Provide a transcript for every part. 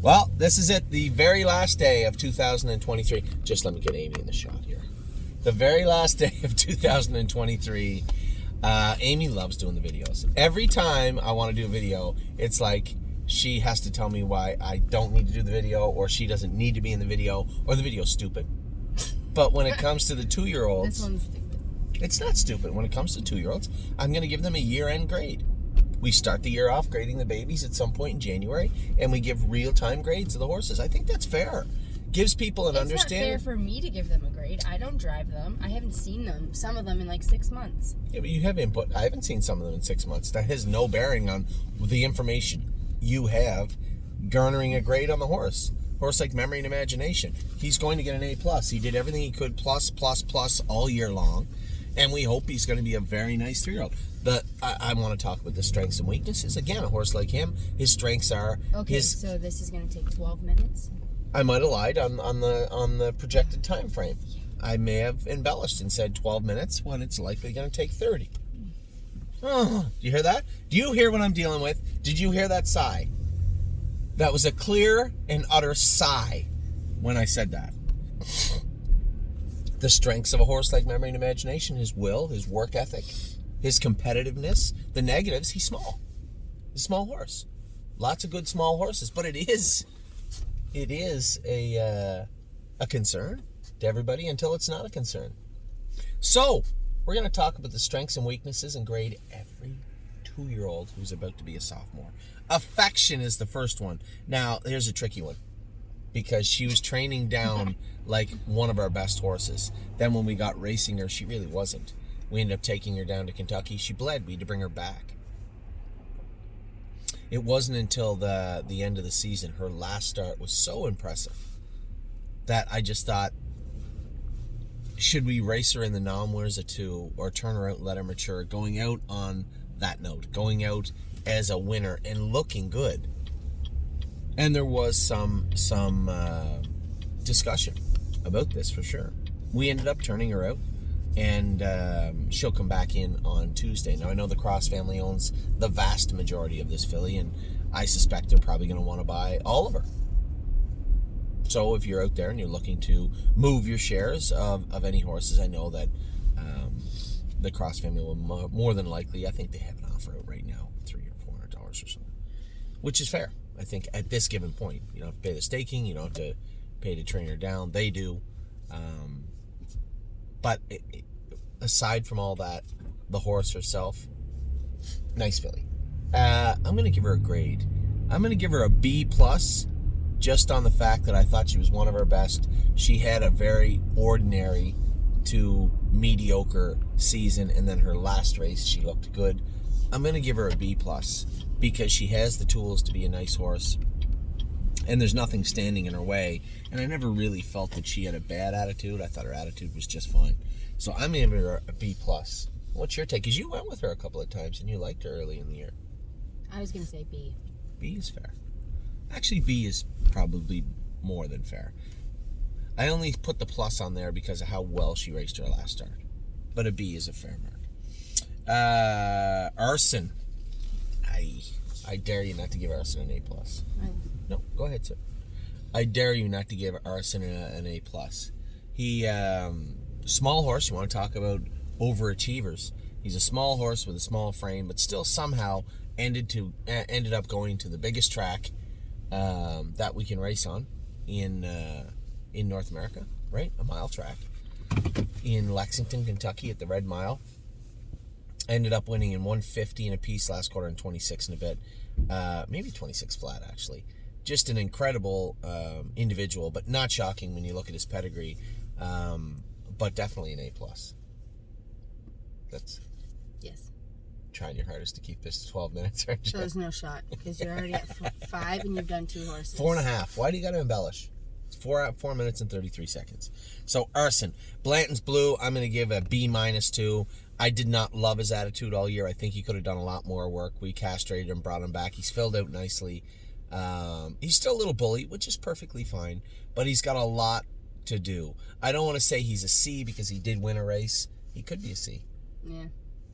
Well, this is it. The very last day of 2023. Just let me get Amy in the shot here. The very last day of 2023. Amy loves doing the videos. Every time I want to do a video, it's like she has to tell me why I don't need to do the video, or she doesn't need to be in the video, or the video's stupid. But when it comes to the 2-year-olds, This one's stupid. It's not stupid. When it comes to 2-year-olds, I'm going to give them a year-end grade. We start the year off grading the babies at some point in January, and we give real-time grades to the horses. I think that's fair. Gives people an understanding. It's not fair for me to give them a grade. I don't drive them. I haven't seen them, some of them, in like 6 months. Yeah, but you have input. I haven't seen some of them in 6 months. That has no bearing on the information you have garnering a grade on the horse. Horse like memory and imagination. He's going to get an A+. He did everything he could plus all year long. And we hope he's going to be a very nice 3-year-old. I want to talk about the strengths and weaknesses. Again, a horse like him, his strengths are... Okay, so this is going to take 12 minutes? I might have lied on the projected time frame. I may have embellished and said 12 minutes when it's likely going to take 30. Oh, do you hear that? Do you hear what I'm dealing with? Did you hear that sigh? That was a clear and utter sigh when I said that. The strengths of a horse like memory and imagination, his will, his work ethic, his competitiveness. The negatives, he's small. He's a small horse. Lots of good small horses, but it is a concern to everybody until it's not a concern. So, we're going to talk about the strengths and weaknesses and grade every 2-year-old who's about to be a sophomore. Affection is the first one. Now, here's a tricky one. Because she was training down like one of our best horses. Then when we got racing her, she really wasn't. We ended up taking her down to Kentucky. She bled. We had to bring her back. It wasn't until the end of the season, her last start was so impressive that I just thought, should we race her in the sophmores at 2 or turn her out and let her mature, going out on that note, going out as a winner and looking good. And there was some discussion about this for sure. We ended up turning her out, and she'll come back in on Tuesday. Now, I know the Cross family owns the vast majority of this filly, and I suspect they're probably going to want to buy all of her. So if you're out there and you're looking to move your shares of any horses, I know that the Cross family will more than likely, I think they have an offer out right now, $300 or $400 or something, which is fair. I think at this given point, you don't have to pay the staking, you don't have to pay to train her down. They do. But aside from all that, the horse herself, nice filly. I'm going to give her a grade. I'm going to give her a B+, just on the fact that I thought she was one of our best. She had a very ordinary to mediocre season, and then her last race, she looked good. I'm going to give her a B+, because she has the tools to be a nice horse, and there's nothing standing in her way, and I never really felt that she had a bad attitude. I thought her attitude was just fine. So I'm going to give her a B+. What's your take? Because you went with her a couple of times, and you liked her early in the year. I was going to say B. B is fair. Actually, B is probably more than fair. I only put the plus on there because of how well she raced her last start. But a B is a fair mark. Arson. I dare you not to give Arson an A+. No, go ahead, sir. I dare you not to give Arson an A+. He, small horse. You want to talk about overachievers? He's a small horse with a small frame, but still somehow ended up going to the biggest track that we can race on in North America, right? A mile track in Lexington, Kentucky, at the Red Mile. Ended up winning in 150 and a piece last quarter and 26 and a bit. Maybe 26 flat, actually. Just an incredible individual, but not shocking when you look at his pedigree. But definitely an A+. That's... Yes. Trying your hardest to keep this to 12 minutes, aren't you? There's no shot, because you're already at 5 and you've done 2 horses. 4.5. Why do you got to embellish? It's 4 minutes and 33 seconds. So, Arson. Blanton's Blue, I'm going to give a B- too. I did not love his attitude all year. I think he could have done a lot more work. We castrated him, brought him back. He's filled out nicely. He's still a little bully, which is perfectly fine, but he's got a lot to do. I don't want to say he's a C because he did win a race. He could be a C. Yeah.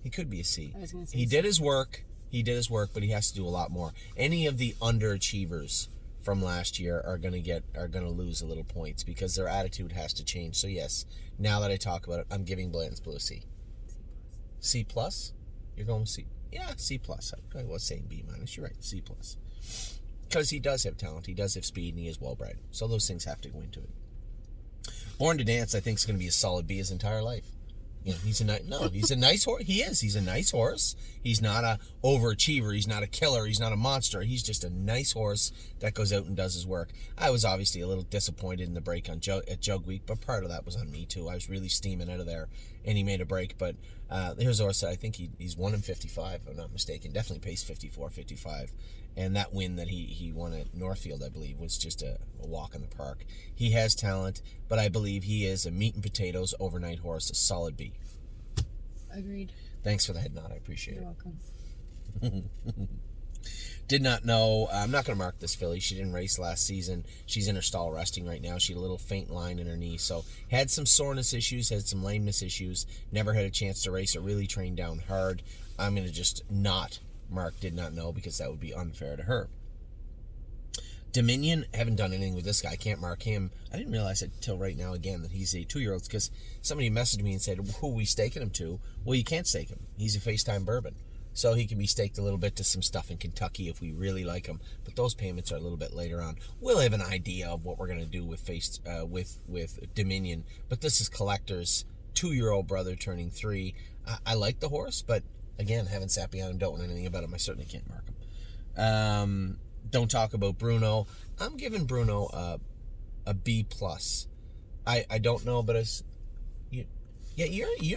He could be a C. I was gonna say he did his work. He did his work, but he has to do a lot more. Any of the underachievers from last year are gonna lose a little points because their attitude has to change. So yes, now that I talk about it, I'm giving Blanton's Blue a C. C plus? You're going with C? Yeah, C plus. I was saying B minus. You're right, C plus. Because he does have talent, he does have speed, and he is well bred. So those things have to go into it. Born to Dance, I think, is going to be a solid B his entire life. You know, he's a nice horse. He is. He's a nice horse. He's not a overachiever. He's not a killer. He's not a monster. He's just a nice horse that goes out and does his work. I was obviously a little disappointed in the break at Jug Week, but part of that was on me too. I was really steaming out of there, and he made a break. But here's a horse that I think he's 1 in 55, if I'm not mistaken. Definitely paced 54, 55. And that win that he won at Northfield, I believe, was just a walk in the park. He has talent, but I believe he is a meat and potatoes overnight horse, a solid B. Agreed. Thanks for the head nod. I appreciate You're it. welcome. Did not know. I'm not going to mark this filly. She didn't race last season. She's in her stall resting right now. She had a little faint line in her knee. So had some soreness issues, had some lameness issues. Never had a chance to race her. Really trained down hard. I'm going to just not mark did not know because that would be unfair to her. Dominion, haven't done anything with this guy. I can't mark him. I didn't realize it till right now again that he's a 2-year-old because somebody messaged me and said, who are we staking him to? Well, you can't stake him. He's a FaceTime Bourbon. So he can be staked a little bit to some stuff in Kentucky if we really like him. But those payments are a little bit later on. We'll have an idea of what we're going to do with Dominion. But this is Collector's 2-year-old brother turning 3. I like the horse, but again, haven't sat behind him, don't know anything about him. I certainly can't mark him. Don't talk about Bruno. I'm giving Bruno a B plus. I don't know, but you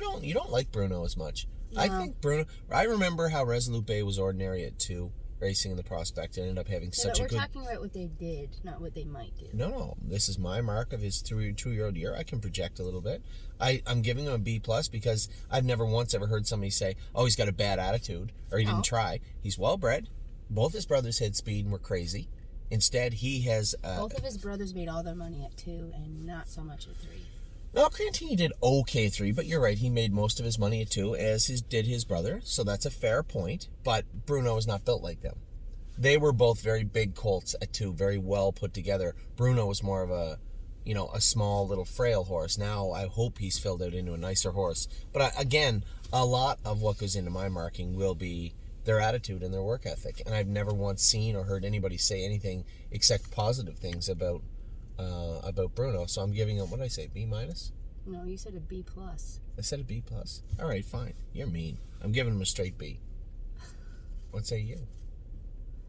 don't like Bruno as much. No. I think Bruno. I remember how Resolute Bay was ordinary at 2, racing in the Prospect, and ended up having such a good. We're talking about what they did, not what they might do. No. This is my mark of his 2-year-old year. I can project a little bit. I'm giving him a B plus because I've never once ever heard somebody say, "Oh, he's got a bad attitude" or "He didn't try." He's well bred. Both his brothers had speed and were crazy. Instead, he has. Both of his brothers made all their money at 2 and not so much at 3. No, Crantini did okay 3, but you're right. He made most of his money at 2, as did his brother. So that's a fair point. But Bruno is not built like them. They were both very big colts at 2, very well put together. Bruno was more of a small little frail horse. Now I hope he's filled out into a nicer horse. But again, a lot of what goes into my marking will be their attitude and their work ethic. And I've never once seen or heard anybody say anything except positive things about Bruno. So I'm giving him, what did I say, B minus? No, you said a B plus. I said a B plus. All right, fine. You're mean. I'm giving him a straight B. What say you?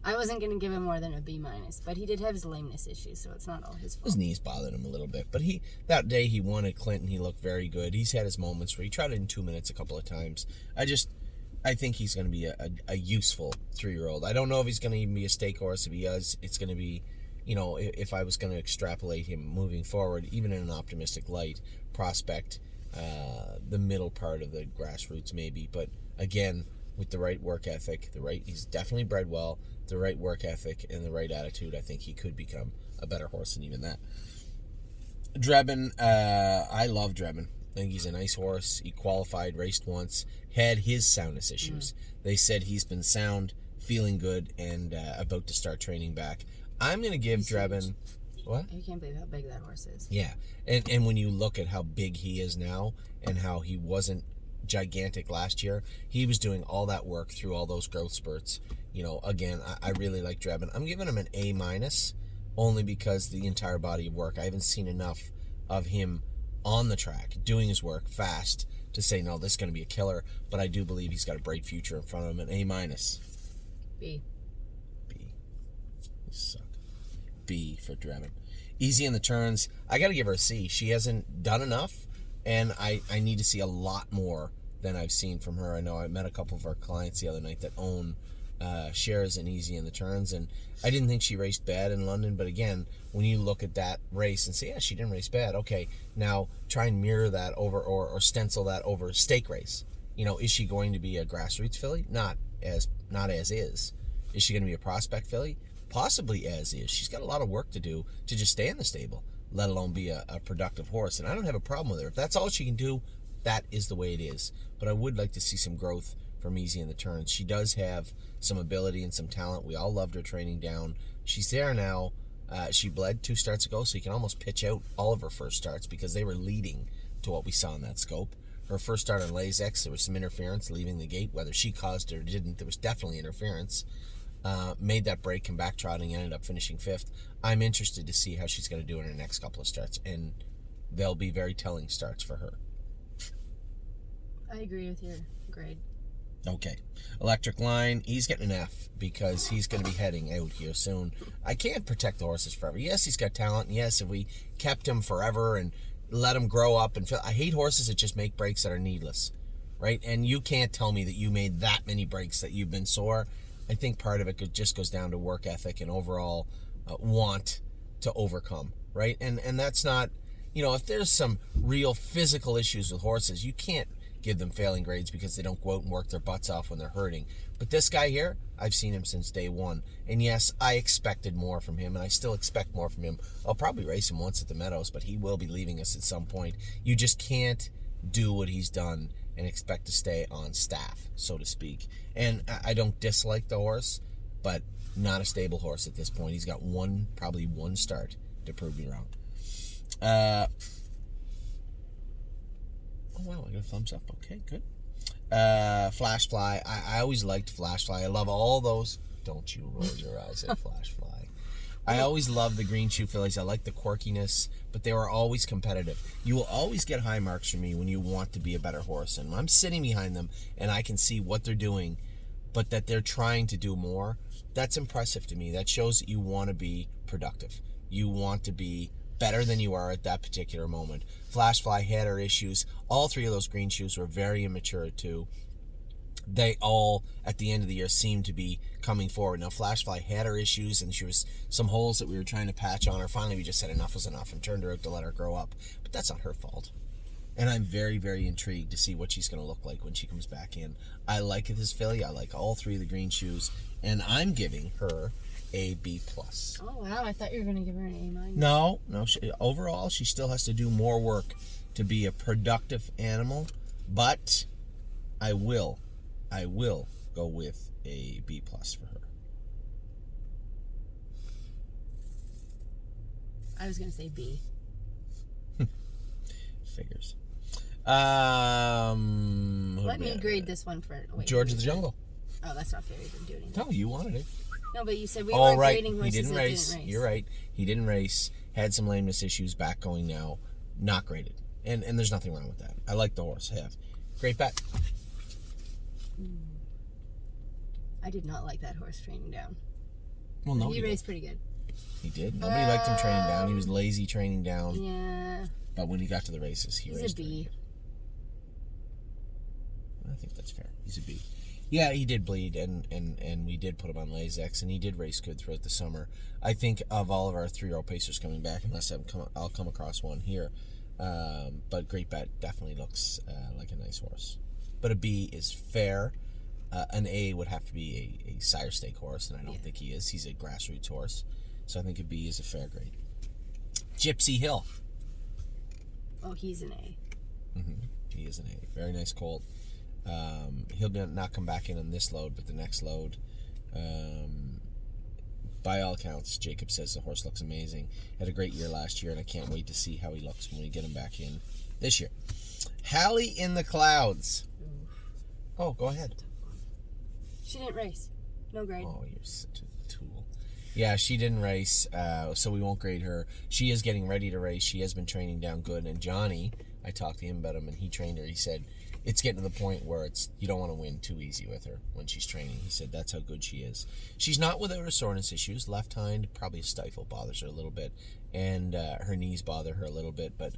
I wasn't going to give him more than a B minus, but he did have his lameness issues, so it's not all his fault. His knees bothered him a little bit, but that day he won at Clinton. He looked very good. He's had his moments where he tried it in 2 minutes a couple of times. I think he's going to be a useful 3-year-old. I don't know if he's going to even be a stake horse. If he is, it's going to be, if I was going to extrapolate him moving forward, even in an optimistic light, Prospect, the middle part of the grassroots maybe. But again, with the right work ethic, he's definitely bred well, the right work ethic and the right attitude, I think he could become a better horse than even that. Drebin, I love Drebin. I think he's a nice horse. He qualified, raced once, had his soundness issues. They said he's been sound, feeling good, and about to start training back. I'm going to give Drebin... What? You can't believe how big that horse is. Yeah. And when you look at how big he is now and how he wasn't gigantic last year, he was doing all that work through all those growth spurts. Again, I really like Drebin. I'm giving him an A minus only because the entire body of work. I haven't seen enough of him on the track, doing his work fast to say, no, this is going to be a killer, but I do believe he's got a bright future in front of him. An A minus. B. You suck. B for Drebin. Easy in the turns. I got to give her a C. She hasn't done enough, and I need to see a lot more than I've seen from her. I know I met a couple of our clients the other night that own shares in Easy in the Turns, and I didn't think she raced bad in London, but again, when you look at that race and say, yeah, she didn't race bad, okay, now try and mirror that over or stencil that over a stake race. Is she going to be a grassroots filly? Not as is. Is she going to be a prospect filly? Possibly as is. She's got a lot of work to do to just stay in the stable, let alone be a productive horse, and I don't have a problem with her. If that's all she can do, that is the way it is. But I would like to see some growth from Easy in the Turns. She does have some ability and some talent. We all loved her training down. She's there now. She bled 2 starts ago, so you can almost pitch out all of her first starts because they were leading to what we saw in that scope. Her first start on Lasix, there was some interference leaving the gate. Whether she caused it or didn't, there was definitely interference. Made that break, come back trotting, ended up finishing 5th. I'm interested to see how she's going to do in her next couple of starts, and they'll be very telling starts for her. I agree with your grade. Okay. Electric Line, he's getting an F because he's going to be heading out here soon. I can't protect the horses forever. Yes, he's got talent, and yes, if we kept him forever and let him grow up and feel... I hate horses that just make breaks that are needless, right? And you can't tell me that you made that many breaks that you've been sore. I think part of it just goes down to work ethic and overall want to overcome, right? And that's not... if there's some real physical issues with horses, you can't give them failing grades because they don't go out and work their butts off when they're hurting. But this guy here, I've seen him since day one. And yes, I expected more from him, and I still expect more from him. I'll probably race him once at the Meadows, but he will be leaving us at some point. You just can't do what he's done and expect to stay on staff, so to speak. And I don't dislike the horse, but not a stable horse at this point. He's got probably one start to prove me wrong. Oh, wow, I got a thumbs up. Okay, good. Flash Fly. I always liked Flash Fly. I love all those. Don't you roll your eyes at Flash Fly. I always loved the green shoe fillies. I like the quirkiness, but they were always competitive. You will always get high marks from me when you want to be a better horse. And I'm sitting behind them, and I can see what they're doing, but that they're trying to do more. That's impressive to me. That shows that you want to be productive. You want to be better than you are at that particular moment. Flash Fly had her issues. All 3 of those green shoes were very immature too. They all, at the end of the year, seemed to be coming forward. Now, Flash Fly had her issues, and she was some holes that we were trying to patch on her. Finally, we just said enough was enough and turned her out to let her grow up. But that's not her fault. And I'm very, very intrigued to see what she's going to look like when she comes back in. I like this filly. I like all 3 of the green shoes. And I'm giving her a B+. Oh, wow. I thought you were going to give her an A-. No. Overall, she still has to do more work to be a productive animal. But I will go with a B+ for her. I was going to say B. Figures. Let me grade this one for... George of the Jungle. Oh, that's not fair. You didn't do anything. No, you wanted it. No, but you said we weren't grading horses He didn't that race. didn't race. You're right. He didn't race. Had some lameness issues. Back going now. Not graded. And there's nothing wrong with that. I like the horse. Have. Great bet. I did not like that horse training down. Well, no, he raced pretty good. He did. Nobody liked him training down. He was lazy training down. Yeah. But when he got to the races, he raced. He's a B. I think that's fair. He's a B. Yeah, he did bleed, and we did put him on Lasix, and he did race good throughout the summer. I think of all of our 3-year-old pacers coming back, unless I'll come across one here. But Great Bet definitely looks like a nice horse. But a B is fair. An A would have to be a sire stake horse, and I don't think he is. He's a grassroots horse. So I think a B is a fair grade. Gypsy Hill. Oh, he's an A. He is an A. Very nice colt. He'll not come back in on this load, but the next load. By all accounts, Jacob says the horse looks amazing. Had a great year last year, and I can't wait to see how he looks when we get him back in this year. Hallie in the Clouds. Oh, go ahead. She didn't race. No grade. Oh, you're such a tool. Yeah, she didn't race, so we won't grade her. She is getting ready to race. She has been training down good. And Johnny, I talked to him about him, and he trained her. He said it's getting to the point where you don't want to win too easy with her when she's training. He said that's how good she is. She's not without her soreness issues. Left hind, probably a stifle bothers her a little bit, and her knees bother her a little bit. But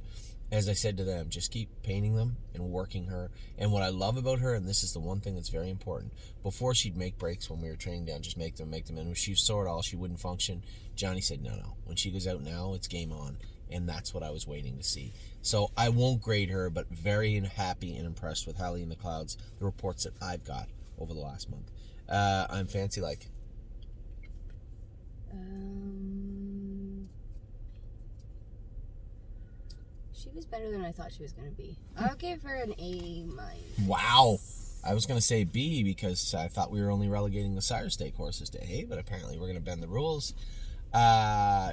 as I said to them, just keep painting them and working her. And what I love about her, and this is the one thing that's very important, before she'd make breaks when we were training down, just make them. And when she was sore at all, she wouldn't function. Johnny said, no. When she goes out now, it's game on. And that's what I was waiting to see. So I won't grade her, but very happy and impressed with Hallie in the Clouds, the reports that I've got over the last month. I'm fancy like. She was better than I thought she was going to be. I'll give her an A-. Wow. I was going to say B because I thought we were only relegating the sire stake horses to A, but apparently we're going to bend the rules.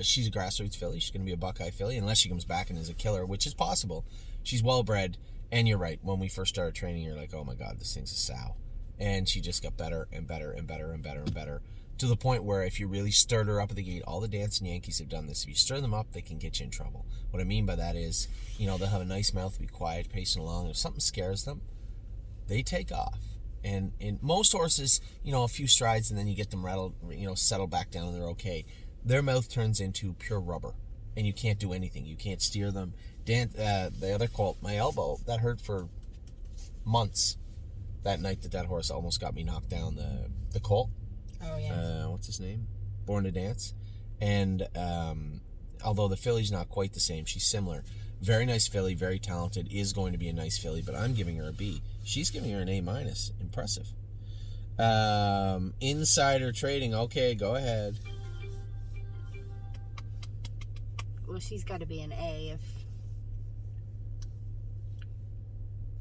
She's a grassroots filly. She's going to be a Buckeye filly unless she comes back and is a killer, which is possible. She's well bred, and you're right. When we first started training, you're like, oh my God, this thing's a sow. And she just got better and better and better and better and better, to the point where if you really stirred her up at the gate, all the dancing Yankees have done this. If you stir them up, they can get you in trouble. What I mean by that is, they'll have a nice mouth, be quiet, pacing along. If something scares them, they take off. And in most horses, a few strides and then you get them rattled, settle back down and they're okay. Their mouth turns into pure rubber and you can't do anything. You can't steer them. The other colt, my elbow, that hurt for months. That night that horse almost got me knocked down, the colt. Oh, yeah. What's his name? Born to Dance. And although the filly's not quite the same, she's similar. Very nice filly, very talented, is going to be a nice filly, but I'm giving her a B. She's giving her an A-. Impressive. Insider trading. Okay, go ahead. Well, she's got to be an A if...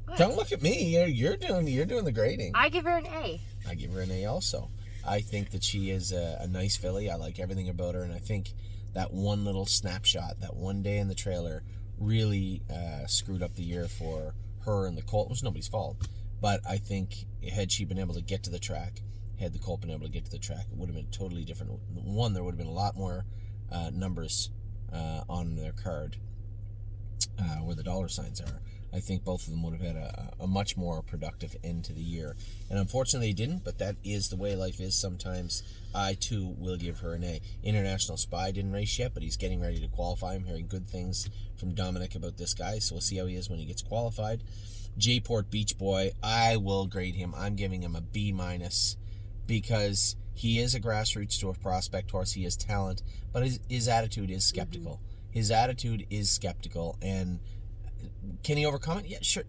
What? Don't look at me. You're doing the grading. I give her an A. I give her an A also. I think that she is a nice filly. I like everything about her, and I think that one little snapshot, that one day in the trailer, really screwed up the year for her and the colt. It was nobody's fault, but I think had she been able to get to the track, had the colt been able to get to the track, it would have been totally different. One, there would have been a lot more numbers on their card where the dollar signs are. I think both of them would have had a much more productive end to the year. And unfortunately they didn't, but that is the way life is sometimes. I, too, will give her an A. International Spy didn't race yet, but he's getting ready to qualify. I'm hearing good things from Dominic about this guy, so we'll see how he is when he gets qualified. J-Port Beach Boy, I will grade him. I'm giving him a B- because he is a grassroots tour prospect horse. He has talent, but his attitude is skeptical. Mm-hmm. His attitude is skeptical, and can he overcome it? Yeah, sure.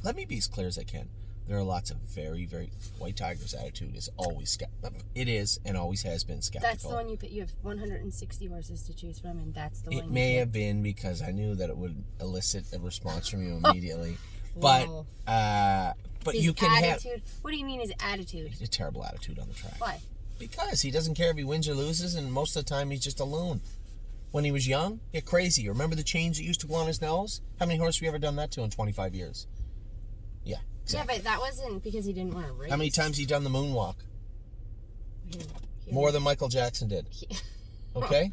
Let me be as clear as I can. There are lots of very, very... White Tiger's attitude is always skeptical. It is and always has been skeptical. That's the one you pick. You have 160 horses to choose from, and that's the one It may have been because I knew that it would elicit a response from you immediately. But his you can attitude, have... What do you mean his attitude? He's a terrible attitude on the track. Why? Because he doesn't care if he wins or loses, and most of the time he's just a loon. When he was young, get crazy. Remember the chains that used to go on his nose? How many horses have we ever done that to in 25 years? Yeah, exactly. Yeah, but that wasn't because he didn't want to race. How many times he done the moonwalk? More than Michael Jackson did. Okay?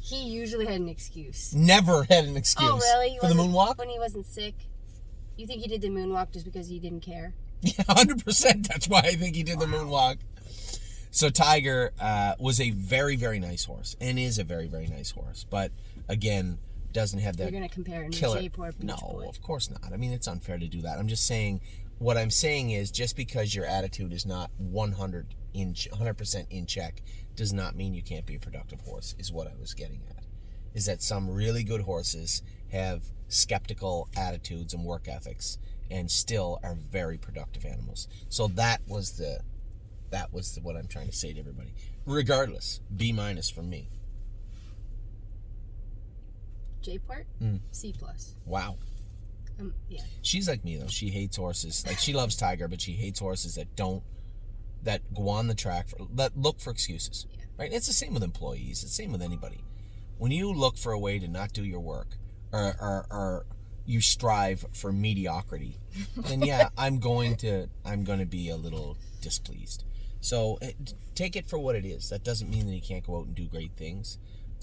He usually had an excuse. Never had an excuse. Oh, really? For the moonwalk? When he wasn't sick? You think he did the moonwalk just because he didn't care? Yeah, 100%. That's why I think he did the moonwalk. So Tiger was a very, very nice horse, and is a very, very nice horse. But again, doesn't have that. You're going to compare him killer. to J-Port Beach Boy. No, of course not. I mean, it's unfair to do that. I'm just saying. What I'm saying is, just because your attitude is not 100% in check, does not mean you can't be a productive horse. Is what I was getting at. Is that some really good horses have skeptical attitudes and work ethics, and still are very productive animals. So that was what I'm trying to say to everybody. Regardless, B- from me. J-Port? C+. Wow. Yeah. She's like me though. She hates horses. Like, she loves Tiger, but she hates horses that go on the track that look for excuses. Yeah. Right? It's the same with employees. It's the same with anybody. When you look for a way to not do your work, or you strive for mediocrity, then yeah, I'm going to be a little displeased. So take it for what it is. That doesn't mean that he can't go out and do great things,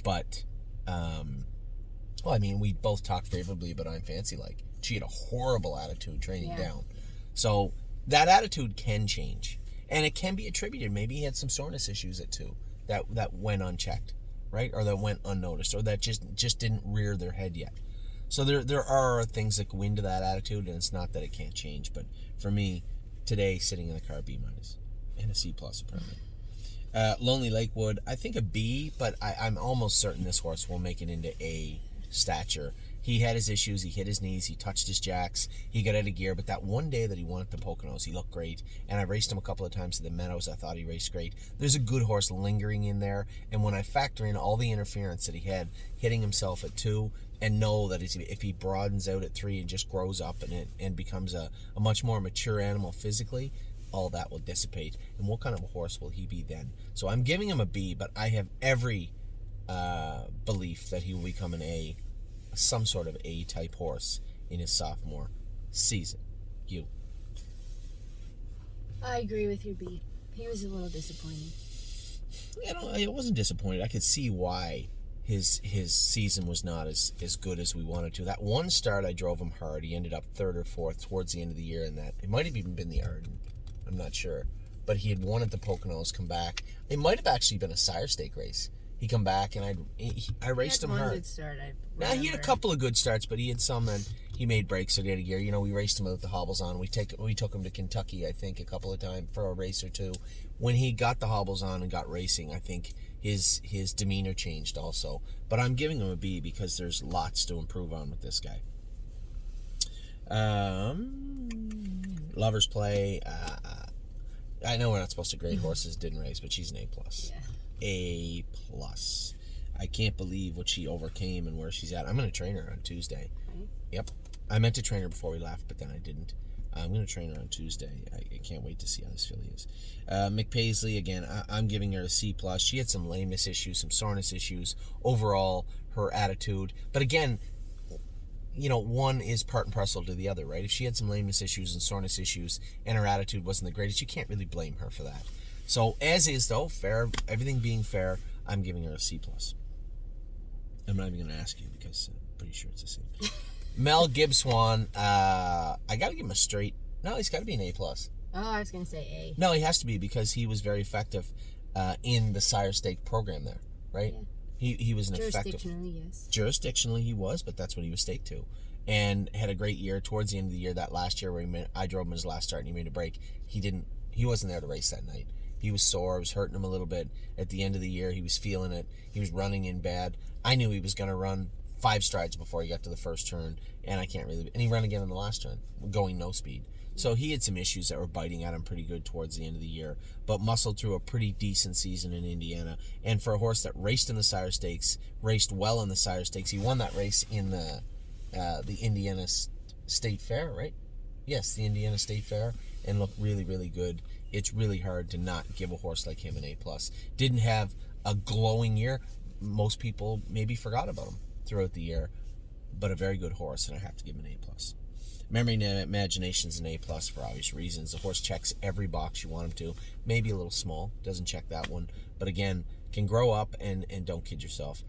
but I mean, we both talked favorably about I'm Fancy Like. She had a horrible attitude training down. So that attitude can change, and it can be attributed. Maybe he had some soreness issues too that went unchecked, right? Or that went unnoticed, or that just didn't rear their head yet. So there are things that go into that attitude, and it's not that it can't change. But for me, today, sitting in the car, B- and a C+ apparently. Lonely Lakewood, I think a B, but I'm almost certain this horse will make it into A stature. He had his issues. He hit his knees. He touched his jacks. He got out of gear. But that one day that he won at the Poconos, he looked great. And I raced him a couple of times at the Meadows. I thought he raced great. There's a good horse lingering in there. And when I factor in all the interference that he had, hitting himself at 2, and know that if he broadens out at 3 and just grows up and becomes a much more mature animal physically, all that will dissipate. And what kind of a horse will he be then? So I'm giving him a B, but I have every belief that he will become some sort of A-type horse in his sophomore season. You. I agree with your B. He was a little disappointing. I wasn't disappointed. I could see why his season was not as good as we wanted to. That one start, I drove him hard. He ended up 3rd or 4th towards the end of the year, and that it might have even been the Arden. I'm not sure, but he had won at the Poconos, come back. It might have actually been a sire stake race. He come back, and I raced him hard. He had one good start, Now, he had a couple of good starts, but he had some that he made breaks at the end of the year. You know, we raced him with the hobbles on. We took him to Kentucky, I think, a couple of times for a race or two. When he got the hobbles on and got racing, I think his demeanor changed also. But I'm giving him a B because there's lots to improve on with this guy. Lover's Play. I know we're not supposed to grade horses, didn't race, but she's an A+. Yeah. A+. I can't believe what she overcame and where she's at. I'm going to train her on Tuesday. Right. Yep. I meant to train her before we left, but then I didn't. I'm going to train her on Tuesday. I can't wait to see how this filly is. McPaisley, again, I'm giving her a C+. She had some lameness issues, some soreness issues. Overall, her attitude. But again, you know, one is part and parcel to the other, right? If she had some lameness issues and soreness issues and her attitude wasn't the greatest, you can't really blame her for that. So, as is, though, fair, everything being fair, I'm giving her a C+. I'm not even going to ask you because I'm pretty sure it's a C. Mel Gibbswan, I got to give him a straight. No, he's got to be an A+. Oh, I was going to say A. No, he has to be because he was very effective in the sire stake program there, right? Yeah. He was an effective. Jurisdictionally, yes. Jurisdictionally, he was, but that's what he was staked to. And had a great year towards the end of the year. That last year where I drove him his last start and he made a break. He wasn't there to race that night. He was sore. It was hurting him a little bit. At the end of the year, he was feeling it. He was running in bad. I knew he was going to run 5 strides before he got to the first turn, and and he ran again in the last turn, going no speed. So he had some issues that were biting at him pretty good towards the end of the year, but muscled through a pretty decent season in Indiana. And for a horse that raced in the sire stakes, raced well in the sire stakes, he won that race in the Indiana State Fair, right? Yes, the Indiana State Fair, and looked really, really good. It's really hard to not give a horse like him an A+. Didn't have a glowing year. Most people maybe forgot about him throughout the year, but a very good horse, and I have to give him an A+. Memory and Imagination's an A+ for obvious reasons. The horse checks every box you want him to. Maybe a little small, doesn't check that one, but again, can grow up and don't kid yourself.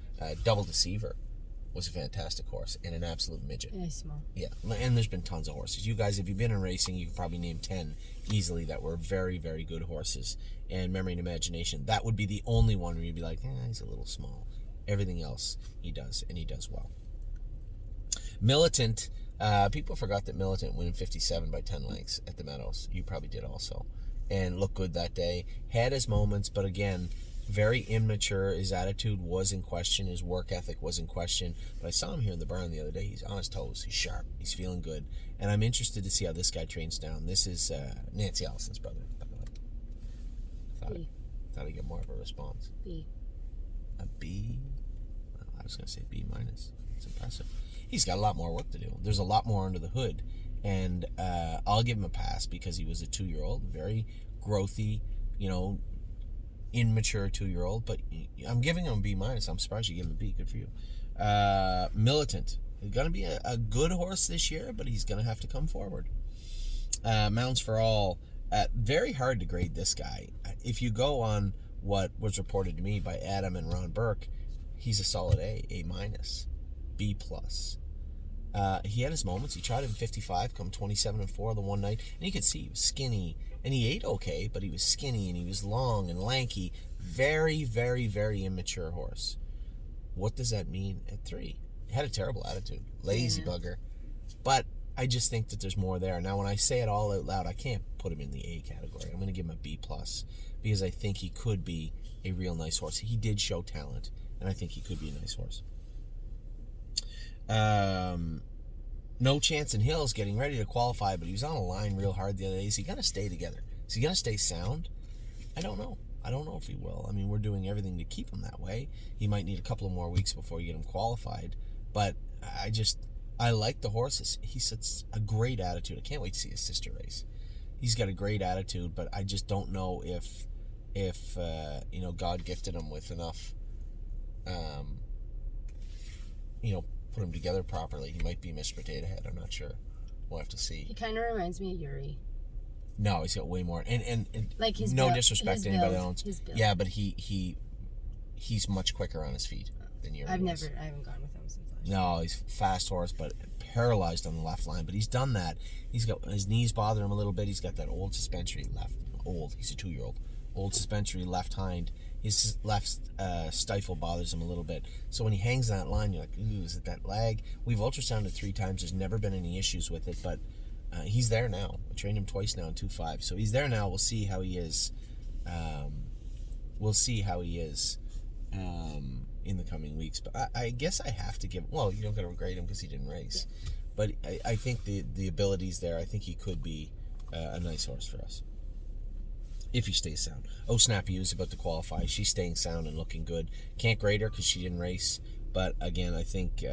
Double Deceiver was a fantastic horse and an absolute midget. Yeah, small. Yeah, and there's been tons of horses. You guys, if you've been in racing, you can probably name 10 easily that were very, very good horses. And Memory and Imagination, that would be the only one where you'd be like, he's a little small. Everything else he does, and he does well. Militant, people forgot that Militant went in 57 by 10 lengths at the Meadows. You probably did also. And looked good that day. Had his moments, but again, very immature. His attitude was in question. His work ethic was in question. But I saw him here in the barn the other day. He's on his toes. He's sharp. He's feeling good. And I'm interested to see how this guy trains down. This is Nancy Allison's brother, by the way. Thought I'd get more of a response. B. A B? Well, I was going to say B-. It's impressive. He's got a lot more work to do. There's a lot more under the hood. And I'll give him a pass because he was a 2-year-old. Very growthy, immature 2-year-old, but I'm giving him a B-. I'm surprised you gave him a B. Good for you. Militant. He's going to be a good horse this year, but he's going to have to come forward. Mounts for All. Very hard to grade this guy. If you go on what was reported to me by Adam and Ron Burke, he's a solid A, A-, B+. He had his moments. He tried it in 55, come 27-4 the one night, and you could see he was skinny, and he ate okay, but he was skinny, and he was long and lanky. Very, very, very immature horse. What does that mean at 3? He had a terrible attitude. Lazy bugger. But I just think that there's more there. Now, when I say it all out loud, I can't put him in the A category. I'm going to give him a B+, because I think he could be a real nice horse. He did show talent, and I think he could be a nice horse. No Chance in Hills getting ready to qualify, but he was on a line real hard the other day. Is he going to stay together? Is he going to stay sound? I don't know. I don't know if he will. I mean, we're doing everything to keep him that way. He might need a couple of more weeks before you get him qualified, but I like the horses. He sets a great attitude. I can't wait to see his sister race. He's got a great attitude, but I just don't know if God gifted him with enough put him together properly, he might be Mr. Potato Head. I'm not sure. We'll have to see. He kind of reminds me of Yuri. No, he's got way more. And like his no build, disrespect to anybody else. His build. Yeah, but he's much quicker on his feet than Yuri. I haven't gone with him since last year. No, he's fast horse, but paralyzed on the left line. But he's done that. He's got his knees bother him a little bit. He's got that old suspensory left. He's a 2-year-old. Old suspensory left hind. His left stifle bothers him a little bit. So when he hangs that line, you're like, ooh, is it that lag? We've ultrasounded 3 times. There's never been any issues with it, but he's there now. I trained him twice now in 2.5. So he's there now. We'll see how he is. In the coming weeks. But I guess I have to give... Well, you don't got to grade him because he didn't race. Yeah. But I think the ability's there. I think he could be a nice horse for us. If he stays sound. Oh, Snap U is about to qualify. She's staying sound and looking good. Can't grade her because she didn't race. But again, I think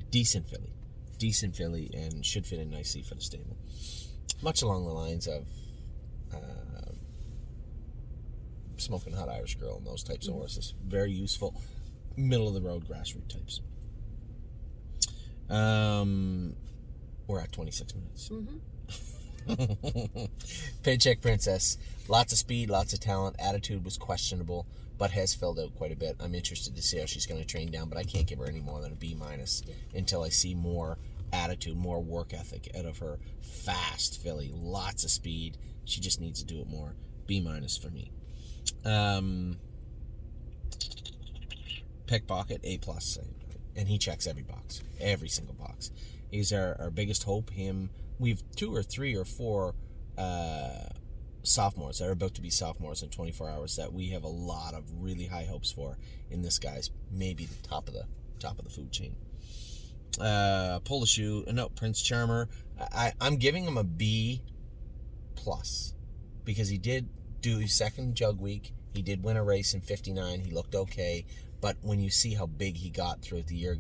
decent filly, and should fit in nicely for the stable. Much along the lines of Smoking Hot Irish Girl and those types of horses. Very useful, middle of the road grassroots types. We're at 26 minutes. Paycheck Princess. Lots of speed, lots of talent. Attitude was questionable, but has filled out quite a bit. I'm interested to see how she's going to train down, but I can't give her any more than a B- until I see more attitude, more work ethic out of her. Fast filly, lots of speed. She just needs to do it more. B- for me. Pickpocket, A+, and he checks every box, every single box. He's our biggest hope. We've 2 or 3 or 4 sophomores that are about to be sophomores in 24 hours that we have a lot of really high hopes for in this guy's maybe the top of the food chain. Pull the shoe. No, Prince Charmer. I'm giving him a B+ because he did do his second jug week. He did win a race in 59. He looked okay. But when you see how big he got throughout the year,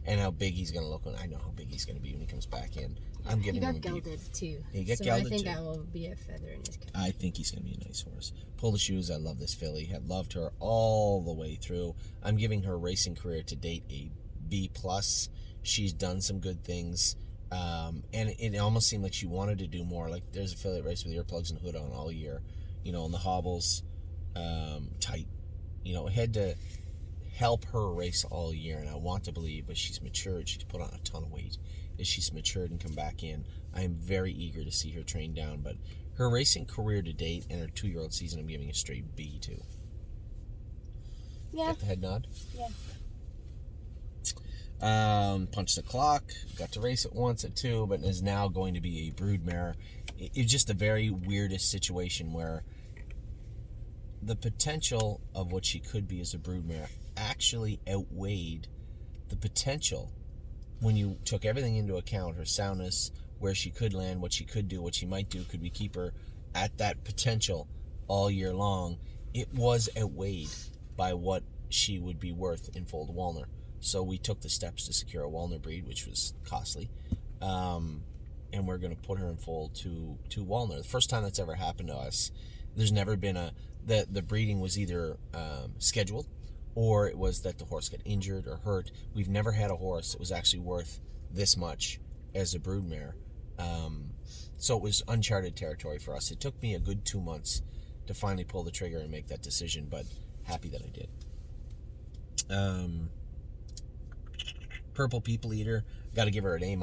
and how big he's going to look, I know how big he's going to be when he comes back in. I'm giving him a B. He got gelded too. He got gelded too. I think that will be a feather in his cap. I think he's going to be a nice horse. Pull the shoes. I love this filly. Have loved her all the way through. I'm giving her racing career to date a B+. She's done some good things. And it almost seemed like she wanted to do more. Like there's a filly that raced with earplugs and hood on all year. And the hobbles tight. Had to help her race all year, and I want to believe, but she's matured. She's put on a ton of weight. As she's matured and come back in, I am very eager to see her train down. But her racing career to date and her 2-year-old season, I'm giving a straight B to. Yeah. Got the head nod? Yeah. Punch the clock. Got to race it once at 2, but is now going to be a broodmare. It's just a very weirdest situation where the potential of what she could be as a broodmare actually outweighed the potential when you took everything into account, her soundness, where she could land, what she could do, what she might do. Could we keep her at that potential all year long? It was outweighed by what she would be worth in foaled Walner. So we took the steps to secure a Walner breed, which was costly. And we're going to put her in foal to Walner. The first time that's ever happened to us. There's never been the breeding was either scheduled, or it was that the horse got injured or hurt. We've never had a horse that was actually worth this much as a broodmare. So it was uncharted territory for us. It took me a good 2 months to finally pull the trigger and make that decision, but happy that I did. Purple People Eater, got to give her an A-.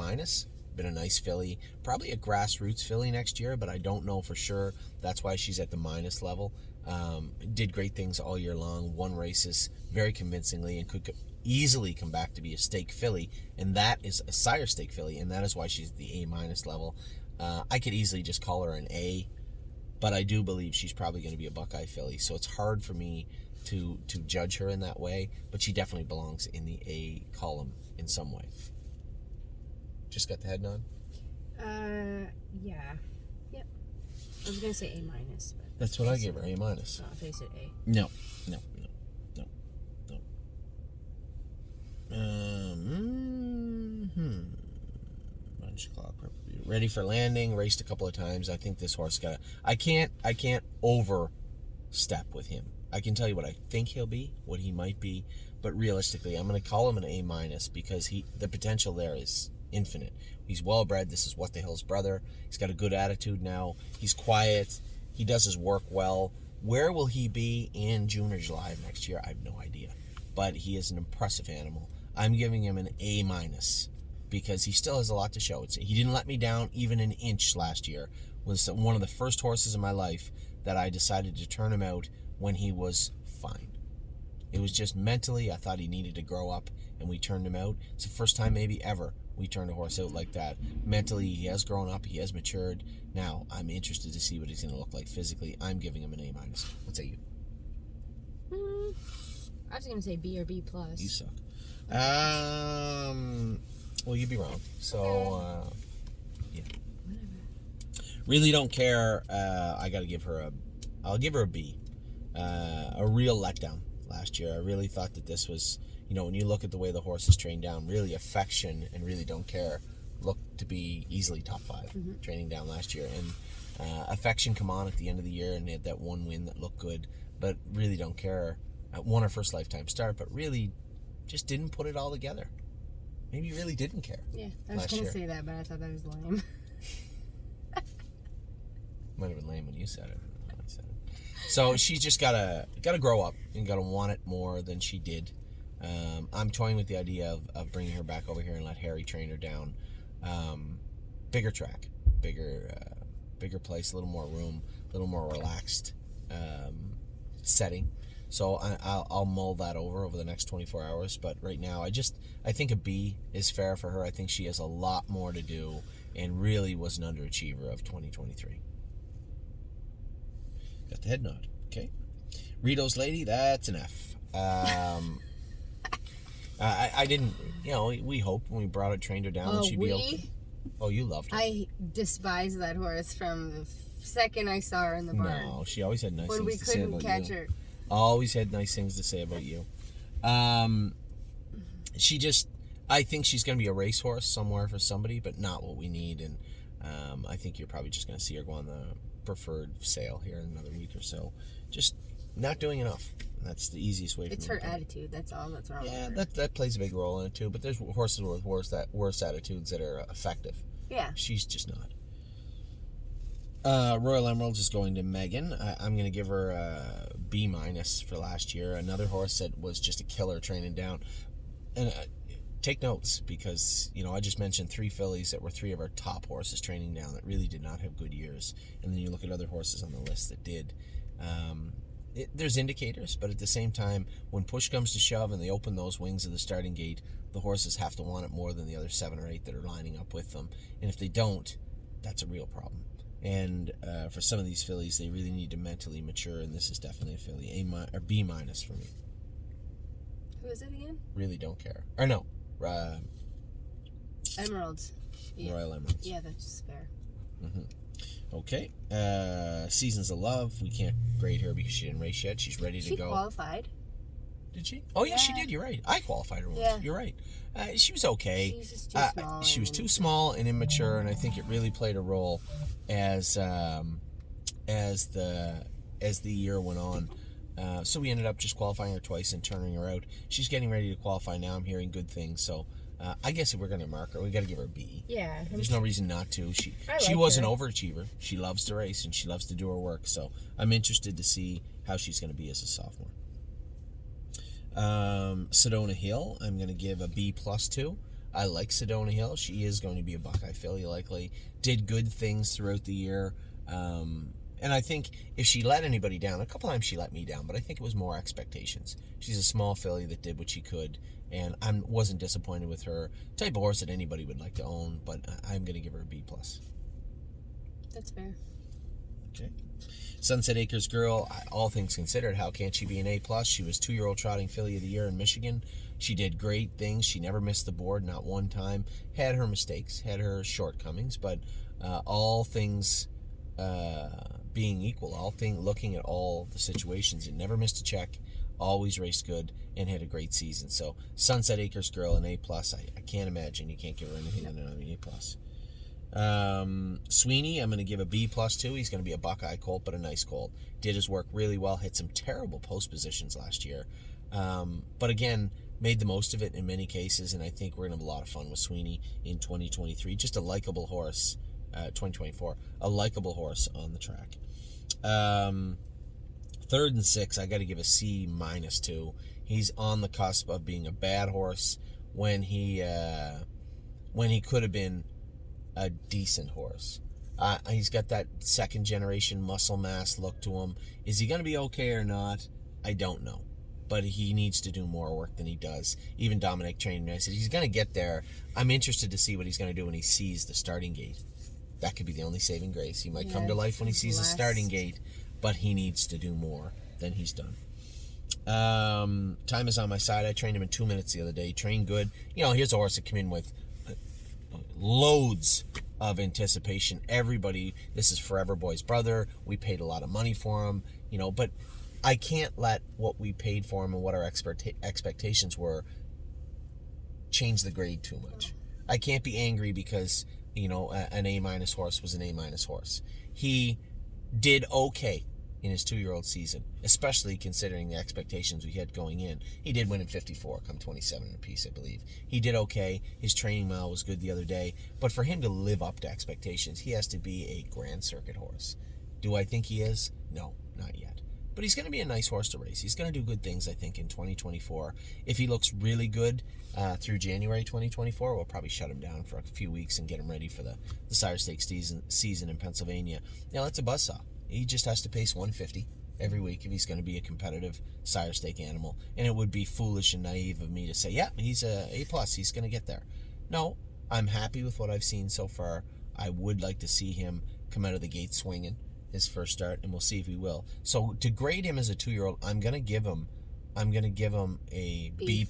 Been a nice filly, probably a grassroots filly next year, but I don't know for sure. That's why she's at the minus level. Did great things all year long, won races very convincingly, and could easily come back to be a stake filly, and that is a sire stake filly, and that is why she's the A- level. I could easily just call her an A, but I do believe she's probably going to be a Buckeye filly, so it's hard for me to judge her in that way, but she definitely belongs in the A column in some way. Just got the head nod? Yeah. Yep. I was going to say A-, but... That's what I gave her, A-. Oh, I thought you said A. No. Punch clock. Ready for landing, raced a couple of times. I think this horse I can't overstep with him. I can tell you what I think he'll be, what he might be, but realistically, I'm going to call him an A minus because the potential there is infinite. He's well bred. This is What the Hill's brother. He's got a good attitude now. He's quiet. He does his work well. Where will he be in June or July of next year? I have no idea. But he is an impressive animal. I'm giving him an A minus because he still has a lot to show. He didn't let me down even an inch last year. Was one of the first horses in my life that I decided to turn him out when he was fine. It was just mentally, I thought he needed to grow up, and we turned him out. It's the first time maybe ever we turned a horse out like that. Mentally, he has grown up, he has matured. Now, I'm interested to see what he's going to look like physically. I'm giving him an A minus. What say you? I was going to say B or B plus. You suck. Well, you'd be wrong. So, yeah. Really don't care. I got to give her I'll give her a B. A real letdown last year. I really thought that this was, when you look at the way the horse is trained down, really Affection and Really Don't Care looked to be easily top 5 training down last year. And Affection come on at the end of the year and they had that one win that looked good, but Really Don't Care won her first lifetime start, but really just didn't put it all together. Maybe really didn't care. Yeah, I was going to say that, but I thought that was lame. Might have been lame when you said it. So she's just gotta grow up and gotta want it more than she did. I'm toying with the idea of bringing her back over here and let Harry train her down. Bigger track, bigger place, a little more room, a little more relaxed setting. So I'll mull that over the next 24 hours. But right now, I think a B is fair for her. I think she has a lot more to do and really was an underachiever of 2023. Got the head nod. Okay. Rito's Lady, that's an F. I didn't, we hoped when we brought it, trained her down that she'd be okay. Oh, you loved her. I despised that horse from the second I saw her in the barn. No, she always had nice when things to say about you. When we couldn't catch her. Always had nice things to say about you. I think she's going to be a racehorse somewhere for somebody, but not what we need. And I think you're probably just going to see her go on the preferred sale here in another week or so. Just not doing enough. That's the easiest way. It's her attitude. That's all that's wrong. Yeah, that plays a big role in it too. But there's horses with worse attitudes that are effective. Yeah. She's just not. Royal Emeralds is going to Megan. I'm going to give her a B minus for last year. Another horse that was just a killer training down. And take notes because, I just mentioned 3 fillies that were 3 of our top horses training down that really did not have good years. And then you look at other horses on the list that did. There's indicators, but at the same time, when push comes to shove and they open those wings of the starting gate, the horses have to want it more than the other 7 or 8 that are lining up with them. And if they don't, that's a real problem. And for some of these fillies, they really need to mentally mature, and this is definitely a filly. A B minus for me. Who is it again? Really Don't Care. Or no. Emeralds. Yeah. Royal Emeralds. Yeah, that's fair. Okay. Seasons of Love. We can't grade her because she didn't race yet. She's ready to go. She qualified. Did she? Oh, yeah, she did. You're right. I qualified her once. Yeah. You're right. She was okay. She's just too small. She was too small and immature, and I think it really played a role as the year went on. So we ended up just qualifying her twice and turning her out. She's getting ready to qualify now. I'm hearing good things. So I guess if we're going to mark her, we got to give her a B. Yeah. There's no reason not to. She was an overachiever. She loves to race and she loves to do her work. So I'm interested to see how she's going to be as a sophomore. Sedona Hill, I'm going to give a B plus to. I like Sedona Hill. She is going to be a Buckeye filly likely. Did good things throughout the year. And I think if she let anybody down, a couple times she let me down, but I think it was more expectations. She's a small filly that did what she could, and I wasn't disappointed with her. Type of horse that anybody would like to own, but I'm going to give her a B plus. That's fair. Okay. Sunset Acres Girl, all things considered, how can't she be an A plus? She was 2-year-old trotting filly of the year in Michigan. She did great things. She never missed the board, not one time. Had her mistakes, had her shortcomings, but all things being equal, looking at all the situations, it never missed a check, always raced good, and had a great season. So Sunset Acres Girl, an A plus. I can't imagine you can't give her anything other than an A plus. Sweeney, I'm going to give a B plus too. He's going to be a Buckeye colt, but a nice colt. Did his work really well. Hit some terrible post positions last year. But again, made the most of it in many cases, and I think we're going to have a lot of fun with Sweeney in 2023. Just a likable horse. 2024, a likable horse on the track. 3rd and 6, I got to give a C minus 2. He's on the cusp of being a bad horse when he could have been a decent horse. He's got that second generation muscle mass look to him. Is he going to be okay or not? I don't know. But he needs to do more work than he does. Even Dominic trained me. I said, he's going to get there. I'm interested to see what he's going to do when he sees the starting gate. That could be the only saving grace. He might come to life when he sees the starting gate, but he needs to do more than he's done. Time is on my side. I trained him in 2 minutes the other day. Trained good. Here's a horse that came in with loads of anticipation. Everybody, this is Forever Boy's brother. We paid a lot of money for him, but I can't let what we paid for him and what our expectations were change the grade too much. I can't be angry because, an A- horse was an A- horse. He did okay in his 2-year-old season, especially considering the expectations we had going in. He did win in 54, come 27 apiece, I believe. He did okay. His training mile was good the other day. But for him to live up to expectations, he has to be a Grand Circuit horse. Do I think he is? No, not yet. But he's going to be a nice horse to race. He's going to do good things, I think, in 2024. If he looks really good through January 2024, we'll probably shut him down for a few weeks and get him ready for the Sire Stakes season in Pennsylvania. That's a buzzsaw. He just has to pace 150 every week if he's going to be a competitive Sire Stake animal. And it would be foolish and naive of me to say, yeah, he's a A+, he's going to get there. No, I'm happy with what I've seen so far. I would like to see him come out of the gate swinging his first start, and we'll see if he will. So to grade him as a 2-year-old, I'm gonna give him a B+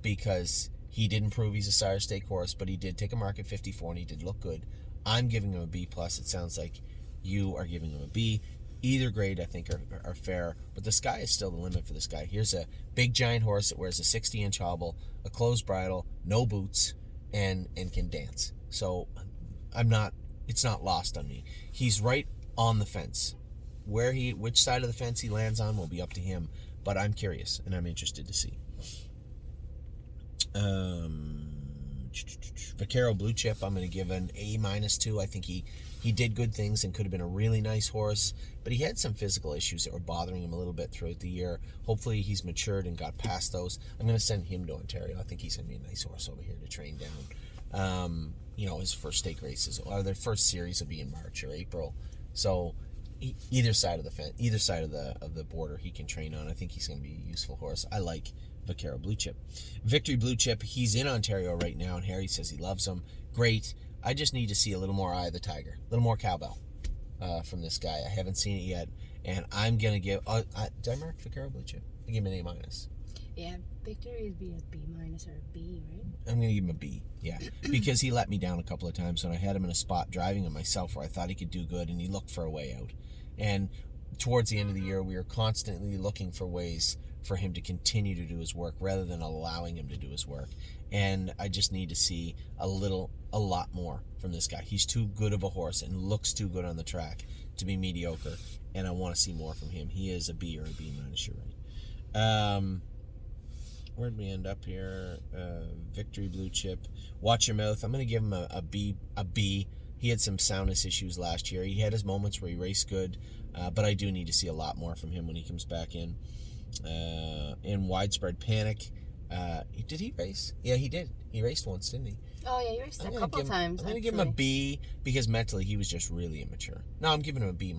because he didn't prove he's a Sire Stake horse, but he did take a mark at 54 and he did look good. I'm giving him a B+. It sounds like you are giving him a B. Either grade I think are fair, but the sky is still the limit for this guy. Here's a big giant horse that wears a 60-inch hobble, a closed bridle, no boots, and can dance. So it's not lost on me. He's right on the fence. Which side of the fence he lands on will be up to him, but I'm curious and I'm interested to see. Vaquero Blue Chip, I'm going to give an A-2. I think he did good things and could have been a really nice horse, but he had some physical issues that were bothering him a little bit throughout the year. Hopefully he's matured and got past those. I'm going to send him to Ontario. I think he's going to be a nice horse over here to train down. His first stake races, or their first series will be in March or April. So either side of the fence, either side of the border, he can train on. I think he's going to be a useful horse. I like Vaquero Blue Chip. Victory Blue Chip, he's in Ontario right now, and Harry says he loves him. Great. I just need to see a little more Eye of the Tiger, a little more cowbell from this guy. I haven't seen it yet, and I'm going to give... did I mark Vaquero Blue Chip? I give him an A-. Yeah, Victory would be a B- or a B, right? I'm going to give him a B, yeah. Because he let me down a couple of times when I had him in a spot driving him myself where I thought he could do good, and he looked for a way out. And towards the end of the year, we were constantly looking for ways for him to continue to do his work rather than allowing him to do his work. And I just need to see a lot more from this guy. He's too good of a horse and looks too good on the track to be mediocre, and I want to see more from him. He is a B or a B-, you're right. Where'd we end up here? Victory Blue Chip. Watch your mouth. I'm going to give him a B. He had some soundness issues last year. He had his moments where he raced good, but I do need to see a lot more from him when he comes back in. In Widespread Panic, did he race? Yeah, he did. He raced once, didn't he? Oh, yeah, he raced a couple times. I'm going to give him a B because mentally he was just really immature. No, I'm giving him a B-.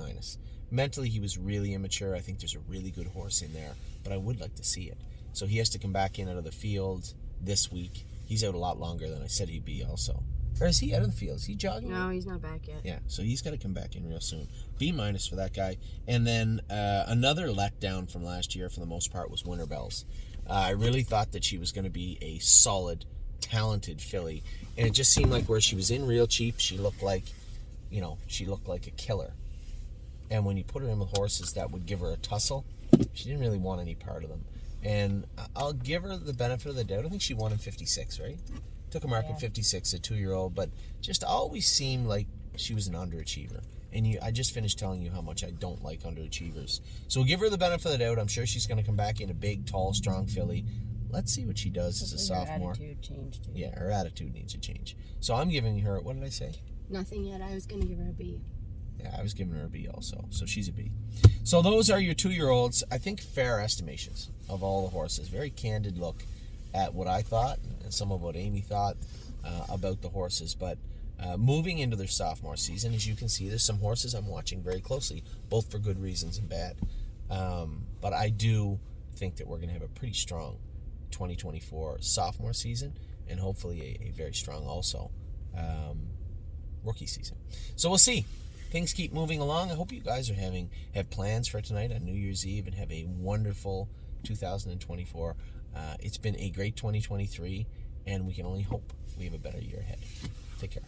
Mentally he was really immature. I think there's a really good horse in there, but I would like to see it. So he has to come back in out of the field this week. He's out a lot longer than I said he'd be also. Or is he out of the field? Is he jogging? No, he's not back yet. Yeah, so he's got to come back in real soon. B- for that guy. And then another letdown from last year for the most part was Winter Bells. I really thought that she was going to be a solid, talented filly. And it just seemed like where she was in real cheap, she looked like a killer. And when you put her in with horses that would give her a tussle, she didn't really want any part of them. And I'll give her the benefit of the doubt. I think she won in 56, right? Took a mark at 56, a 2-year-old, but just always seemed like she was an underachiever. And I just finished telling you how much I don't like underachievers. So we'll give her the benefit of the doubt. I'm sure she's going to come back in a big, tall, strong filly. Let's see what she does as a sophomore. Her attitude changed too. Yeah, her attitude needs to change. So I'm giving her, what did I say? Nothing yet. I was going to give her a B. Yeah, I was giving her a B also. So she's a B. So those are your 2-year-olds. I think fair estimations of all the horses. Very candid look at what I thought and some of what Amy thought about the horses. But moving into their sophomore season, as you can see, there's some horses I'm watching very closely, both for good reasons and bad. But I do think that we're going to have a pretty strong 2024 sophomore season, and hopefully a very strong also rookie season. So we'll see. Things keep moving along. I hope you guys have plans for tonight on New Year's Eve and have a wonderful 2024. It's been a great 2023, and we can only hope we have a better year ahead. Take care.